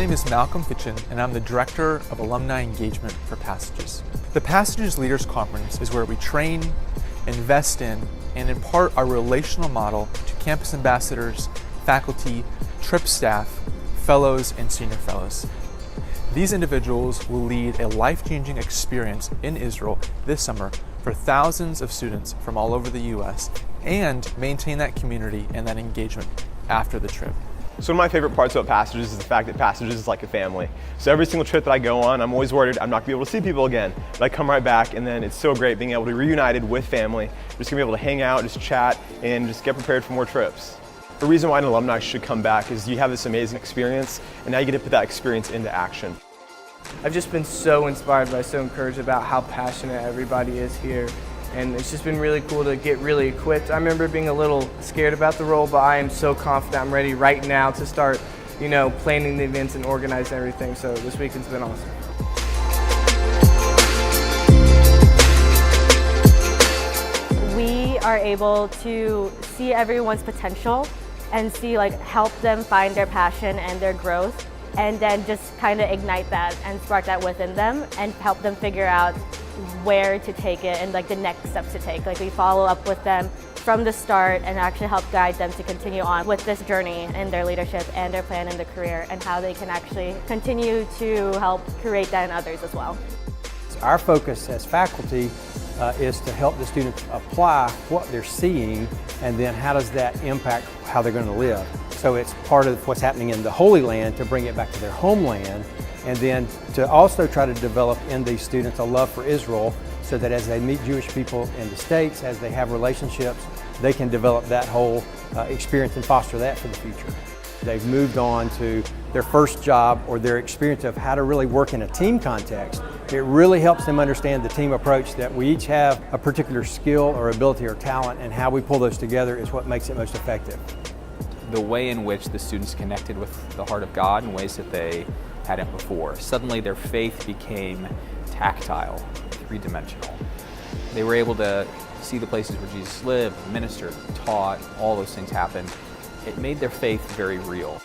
name is Malcolm Kitchen, and I'm the Director of Alumni Engagement for Passages. The Passages Leaders Conference is where we train, invest in, and impart our relational model to campus ambassadors, faculty, trip staff, fellows, and senior fellows. These individuals will lead a life-changing experience in Israel this summer for thousands of students from all over the U.S. and maintain that community and that engagement after the trip. So one of my favorite parts about Passages is the fact that Passages is like a family. So every single trip that I go on, I'm always worried I'm not going to be able to see people again. But I come right back, and then it's so great being able to be reunited with family, just going to be able to hang out, just chat, and just get prepared for more trips. The reason why an alumni should come back is you have this amazing experience, and now you get to put that experience into action. I've just been so inspired by, so encouraged about how passionate everybody is here. And it's just been really cool to get really equipped. I remember being a little scared about the role, but I am so confident I'm ready right now to start, planning the events and organizing everything. So this weekend's been awesome. We are able to see everyone's potential and see help them find their passion and their growth, and then just kind of ignite that and spark that within them and help them figure out where to take it and the next steps to take. We follow up with them from the start and actually help guide them to continue on with this journey in their leadership and their plan in their career, and how they can actually continue to help create that in others as well. Our focus as faculty is to help the students apply what they're seeing, and then how does that impact how they're going to live. So it's part of what's happening in the Holy Land to bring it back to their homeland, and then to also try to develop in these students a love for Israel, so that as they meet Jewish people in the States, as they have relationships, they can develop that whole experience and foster that for the future. They've moved on to their first job or their experience of how to really work in a team context. It really helps them understand the team approach, that we each have a particular skill or ability or talent, and how we pull those together is what makes it most effective. The way in which the students connected with the heart of God in ways that they hadn't before. Suddenly their faith became tactile, three-dimensional. They were able to see the places where Jesus lived, ministered, taught, all those things happened. It made their faith very real.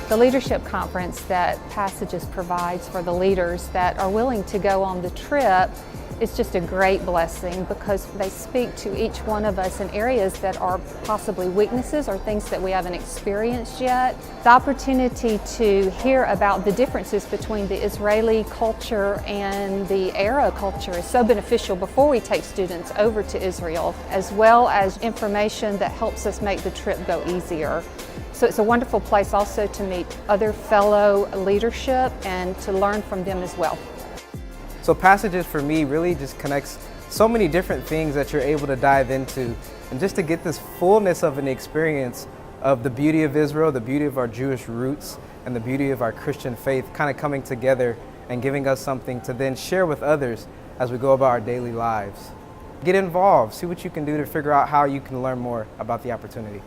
The leadership conference that Passages provides for the leaders that are willing to go on the trip is just a great blessing, because they speak to each one of us in areas that are possibly weaknesses or things that we haven't experienced yet. The opportunity to hear about the differences between the Israeli culture and the Arab culture is so beneficial before we take students over to Israel, as well as information that helps us make the trip go easier. So it's a wonderful place also to meet other fellow leadership and to learn from them as well. So Passages for me really just connects so many different things that you're able to dive into, and just to get this fullness of an experience of the beauty of Israel, the beauty of our Jewish roots, and the beauty of our Christian faith kind of coming together and giving us something to then share with others as we go about our daily lives. Get involved, see what you can do to figure out how you can learn more about the opportunity.